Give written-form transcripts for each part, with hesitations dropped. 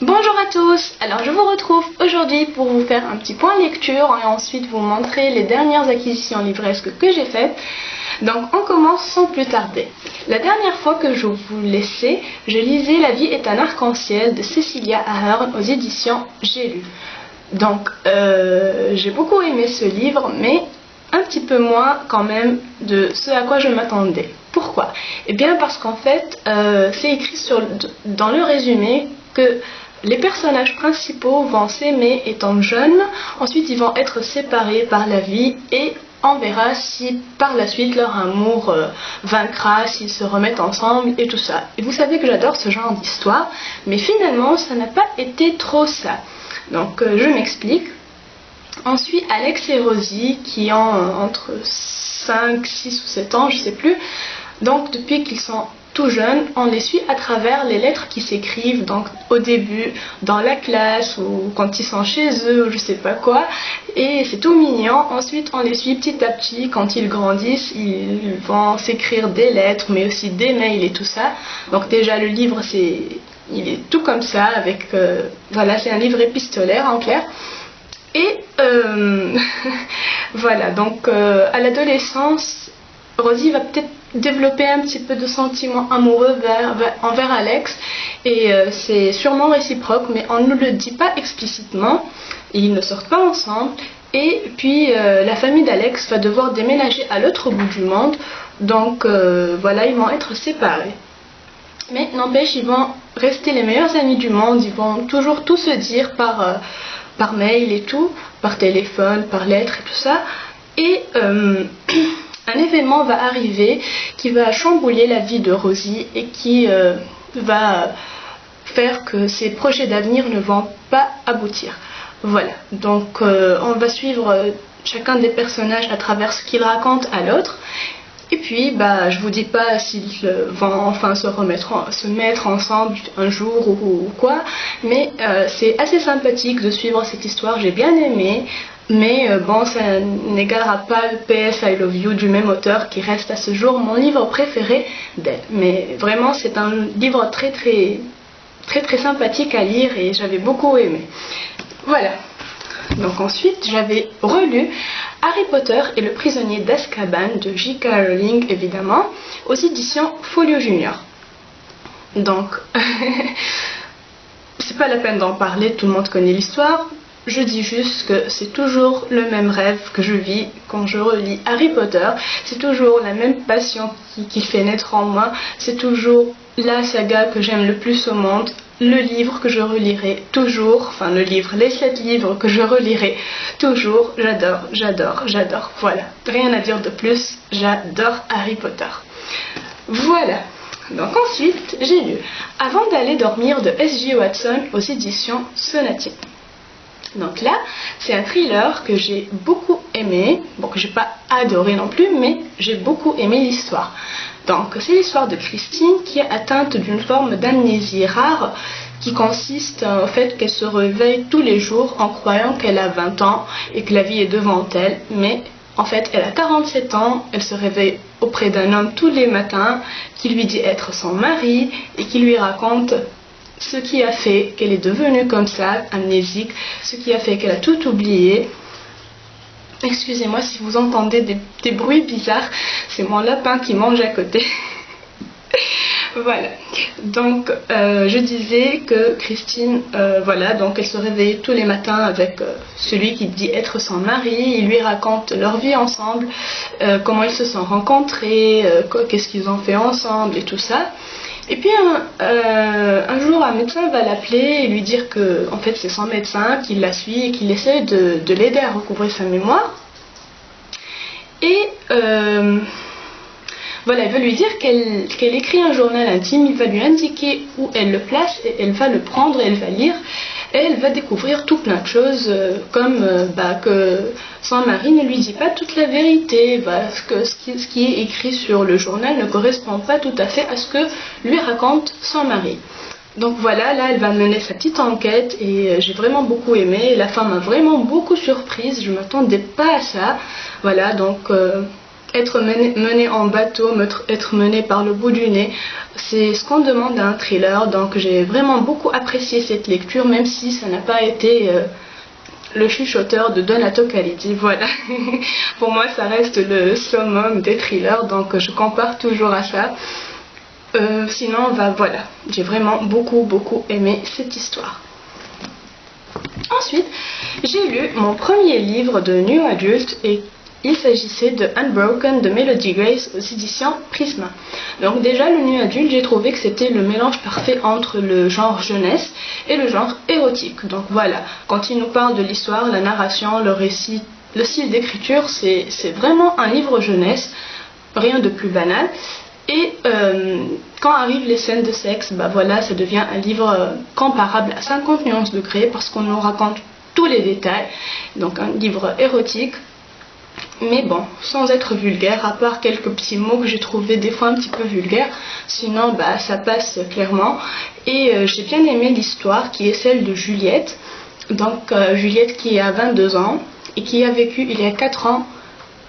Bonjour à tous, alors je vous retrouve aujourd'hui pour vous faire un petit point lecture et ensuite vous montrer les dernières acquisitions livresques que j'ai faites. Donc on commence sans plus tarder. La dernière fois que je vous laissais, je lisais La vie est un arc-en-ciel de Cecilia Ahern aux éditions J'ai lu. Donc j'ai beaucoup aimé ce livre, mais un petit peu moins quand même de ce à quoi je m'attendais. Pourquoi? Eh bien parce qu'en fait c'est écrit dans le résumé que les personnages principaux vont s'aimer étant jeunes, ensuite ils vont être séparés par la vie et on verra si par la suite leur amour vaincra, s'ils se remettent ensemble et tout ça. Et vous savez que j'adore ce genre d'histoire, mais finalement ça n'a pas été trop ça. Donc je m'explique. On suit Alex et Rosie qui ont entre 5, 6 ou 7 ans, je sais plus. Donc depuis qu'ils sont tout jeunes, on les suit à travers les lettres qui s'écrivent, donc au début dans la classe ou quand ils sont chez eux ou je sais pas quoi, et c'est tout mignon. Ensuite on les suit petit à petit, quand ils grandissent ils vont s'écrire des lettres mais aussi des mails et tout ça. Donc déjà le livre il est tout comme ça avec voilà, c'est un livre épistolaire en clair. Et voilà, donc à l'adolescence, Rosie va peut-être développer un petit peu de sentiments amoureux envers Alex, et c'est sûrement réciproque, mais on ne le dit pas explicitement, ils ne sortent pas ensemble, et puis la famille d'Alex va devoir déménager à l'autre bout du monde, donc voilà, ils vont être séparés. Mais n'empêche, ils vont rester les meilleurs amis du monde, ils vont toujours tout se dire par mail et tout, par téléphone, par lettre et tout ça, et un événement va arriver qui va chambouler la vie de Rosie et qui va faire que ses projets d'avenir ne vont pas aboutir. Voilà, donc on va suivre chacun des personnages à travers ce qu'ils racontent à l'autre. Et puis, je vous dis pas s'ils vont enfin se mettre ensemble un jour ou quoi, mais c'est assez sympathique de suivre cette histoire, j'ai bien aimé, mais bon, ça n'égalera pas le PS I Love You du même auteur qui reste à ce jour mon livre préféré d'elle. Mais vraiment, c'est un livre très sympathique à lire et j'avais beaucoup aimé. Voilà. Donc ensuite, j'avais relu Harry Potter et le prisonnier d'Azkaban de J.K. Rowling, évidemment, aux éditions Folio Junior. Donc, c'est pas la peine d'en parler, tout le monde connaît l'histoire. Je dis juste que c'est toujours le même rêve que je vis quand je relis Harry Potter. C'est toujours la même passion qui fait naître en moi. C'est toujours la saga que j'aime le plus au monde. Le livre que je relirai toujours, enfin les 7 livres que je relirai toujours, j'adore, voilà, rien à dire de plus, j'adore Harry Potter. Voilà, donc ensuite j'ai lu Avant d'aller dormir de S.J. Watson aux éditions Sonatine. Donc là, c'est un thriller que j'ai beaucoup aimé, bon que j'ai pas adoré non plus, mais j'ai beaucoup aimé l'histoire. Donc c'est l'histoire de Christine qui est atteinte d'une forme d'amnésie rare qui consiste au fait qu'elle se réveille tous les jours en croyant qu'elle a 20 ans et que la vie est devant elle, mais en fait elle a 47 ans, elle se réveille auprès d'un homme tous les matins qui lui dit être son mari et qui lui raconte ce qui a fait qu'elle est devenue comme ça, amnésique, ce qui a fait qu'elle a tout oublié. Excusez-moi si vous entendez des bruits bizarres, c'est mon lapin qui mange à côté. Voilà, donc je disais que Christine, voilà, donc elle se réveillait tous les matins avec celui qui dit être son mari, il lui raconte leur vie ensemble, comment ils se sont rencontrés, qu'est-ce qu'ils ont fait ensemble et tout ça. Et puis un jour un médecin va l'appeler et lui dire que en fait c'est son médecin qui la suit et qu'il essaie de l'aider à recouvrer sa mémoire. Et voilà, il va lui dire qu'elle écrit un journal intime, il va lui indiquer où elle le place et elle va le prendre et elle va lire. Et elle va découvrir tout plein de choses comme que son mari ne lui dit pas toute la vérité, que ce qui est écrit sur le journal ne correspond pas tout à fait à ce que lui raconte son mari. Donc voilà, là elle va mener sa petite enquête et j'ai vraiment beaucoup aimé. La fin m'a vraiment beaucoup surprise, je ne m'attendais pas à ça. Voilà, donc être mené en bateau, être mené par le bout du nez. C'est ce qu'on demande à un thriller, donc j'ai vraiment beaucoup apprécié cette lecture, même si ça n'a pas été le chuchoteur de Donato Calidi. Voilà. Pour moi, ça reste le summum des thrillers, donc je compare toujours à ça. Sinon, voilà, j'ai vraiment beaucoup aimé cette histoire. Ensuite, j'ai lu mon premier livre de New Adult et il s'agissait de Unbroken de Melody Grace aux éditions Prisma. Donc déjà, le New Adult, j'ai trouvé que c'était le mélange parfait entre le genre jeunesse et le genre érotique. Donc voilà, quand il nous parle de l'histoire, la narration, le récit, le style d'écriture, c'est vraiment un livre jeunesse, rien de plus banal. Et quand arrivent les scènes de sexe, voilà, ça devient un livre comparable à 50 nuances de Grey parce qu'on nous raconte tous les détails. Donc un livre érotique, mais bon, sans être vulgaire, à part quelques petits mots que j'ai trouvé des fois un petit peu vulgaires. Sinon, ça passe clairement. Et j'ai bien aimé l'histoire qui est celle de Juliette. Donc Juliette qui a 22 ans et qui a vécu il y a 4 ans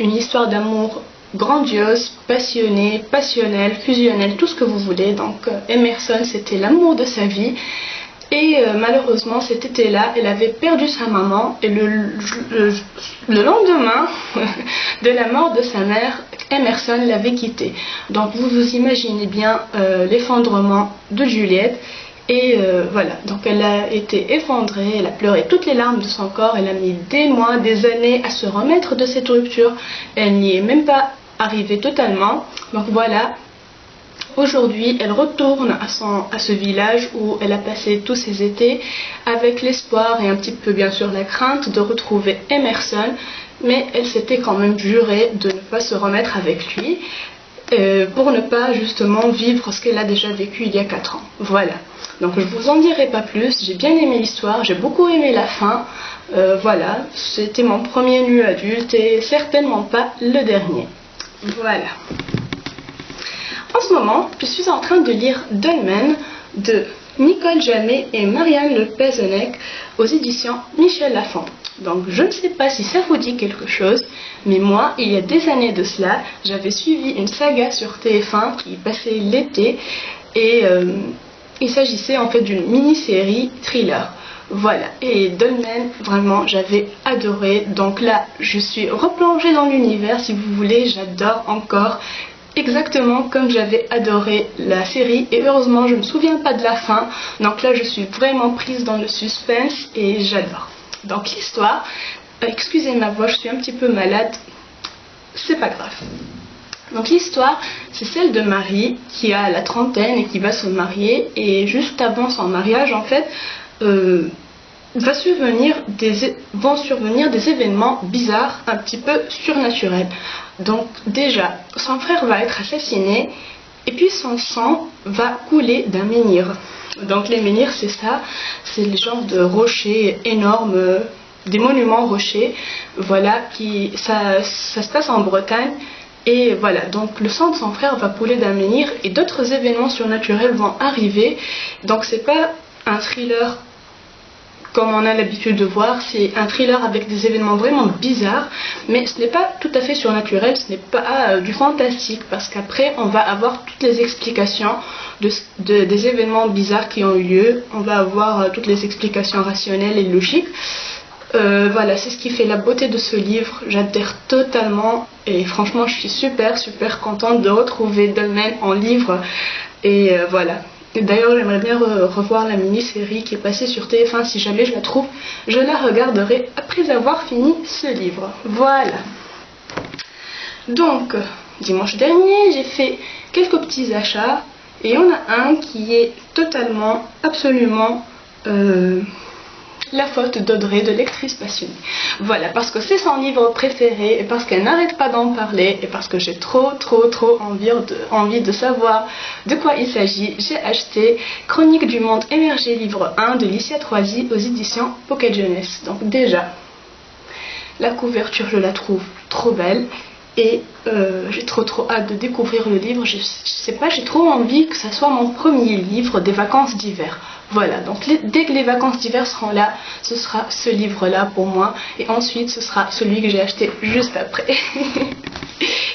une histoire d'amour grandiose, passionnée, passionnelle, fusionnelle, tout ce que vous voulez. Donc Emerson, c'était l'amour de sa vie. Et malheureusement, cet été-là, elle avait perdu sa maman. Et le lendemain de la mort de sa mère, Emerson l'avait quittée. Donc vous vous imaginez bien l'effondrement de Juliette. Et voilà, donc elle a été effondrée, elle a pleuré toutes les larmes de son corps, elle a mis des mois, des années à se remettre de cette rupture. Elle n'y est même pas arrivée totalement. Donc voilà. Aujourd'hui, elle retourne à ce village où elle a passé tous ses étés avec l'espoir et un petit peu bien sûr la crainte de retrouver Emerson, mais elle s'était quand même jurée de ne pas se remettre avec lui pour ne pas justement vivre ce qu'elle a déjà vécu il y a 4 ans. Voilà, donc je vous en dirai pas plus, j'ai bien aimé l'histoire, j'ai beaucoup aimé la fin, voilà, c'était mon premier nu adulte et certainement pas le dernier. Voilà. En ce moment, je suis en train de lire Dolmen de Nicole Jamet et Marianne Le Pezenec aux éditions Michel Lafon. Donc je ne sais pas si ça vous dit quelque chose, mais moi, il y a des années de cela, j'avais suivi une saga sur TF1 qui passait l'été et il s'agissait en fait d'une mini-série thriller. Voilà, et Dolmen, vraiment, j'avais adoré. Donc là, je suis replongée dans l'univers, si vous voulez, j'adore encore. Exactement comme j'avais adoré la série et heureusement je ne me souviens pas de la fin, donc là je suis vraiment prise dans le suspense et j'adore. Donc l'histoire, excusez ma voix, je suis un petit peu malade, c'est pas grave. Donc l'histoire c'est celle de Marie qui a la trentaine et qui va se marier et juste avant son mariage en fait vont survenir des événements bizarres, un petit peu surnaturels. Donc déjà, son frère va être assassiné et puis son sang va couler d'un menhir. Donc les menhirs, c'est ça, c'est le genre de rochers énormes, des monuments rochers, voilà, ça se passe en Bretagne. Et voilà, donc le sang de son frère va couler d'un menhir et d'autres événements surnaturels vont arriver. Donc c'est pas un thriller comme on a l'habitude de voir, c'est un thriller avec des événements vraiment bizarres, mais ce n'est pas tout à fait surnaturel, ce n'est pas du fantastique, parce qu'après on va avoir toutes les explications des événements bizarres qui ont eu lieu, on va avoir toutes les explications rationnelles et logiques. Voilà, c'est ce qui fait la beauté de ce livre, j'adhère totalement et franchement je suis super contente de retrouver Dolmen en livre et voilà. D'ailleurs, j'aimerais bien revoir la mini-série qui est passée sur TF1. Si jamais je la trouve, je la regarderai après avoir fini ce livre. Voilà. Donc, dimanche dernier, j'ai fait quelques petits achats. Et il y en a un qui est totalement, absolument la faute d'Audrey, de lectrice passionnée. Voilà, parce que c'est son livre préféré et parce qu'elle n'arrête pas d'en parler et parce que j'ai trop envie de savoir de quoi il s'agit, j'ai acheté Chronique du monde émergé livre 1 de Licia Troisi aux éditions Pocket Jeunesse. Donc déjà, la couverture je la trouve trop belle et j'ai trop hâte de découvrir le livre. Je sais pas, j'ai trop envie que ça soit mon premier livre des vacances d'hiver. Voilà, donc dès que les vacances d'hiver seront là, ce sera ce livre-là pour moi. Et ensuite, ce sera celui que j'ai acheté juste après.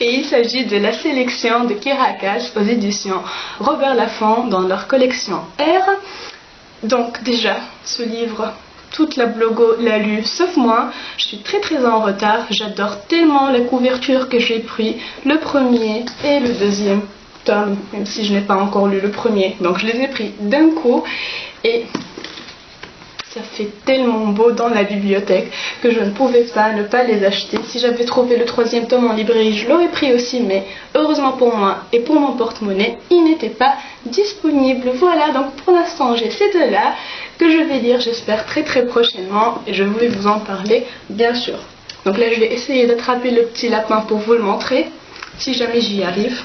Et il s'agit de La Sélection de Caracas aux éditions Robert Laffont dans leur collection R. Donc déjà, ce livre, toute la blogo l'a lu, sauf moi. Je suis très en retard. J'adore tellement la couverture que j'ai pris le premier et le deuxième tome, même si je n'ai pas encore lu le premier. Donc je les ai pris d'un coup et ça fait tellement beau dans la bibliothèque que je ne pouvais pas ne pas les acheter. Si j'avais trouvé le troisième tome en librairie, je l'aurais pris aussi, mais heureusement pour moi et pour mon porte-monnaie, il n'était pas disponible. Voilà, donc pour l'instant j'ai ces deux-là que je vais lire, j'espère très prochainement, et je voulais vous en parler bien sûr. Donc là je vais essayer d'attraper le petit lapin pour vous le montrer, si jamais j'y arrive.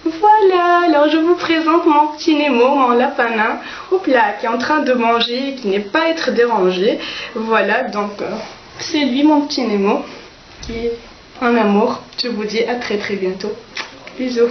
Voilà, alors je vous présente mon petit Nemo, mon lapin hop là, qui est en train de manger et qui n'est pas à être dérangé. Voilà, donc c'est lui mon petit Nemo, qui est un amour. Je vous dis à très bientôt. Bisous.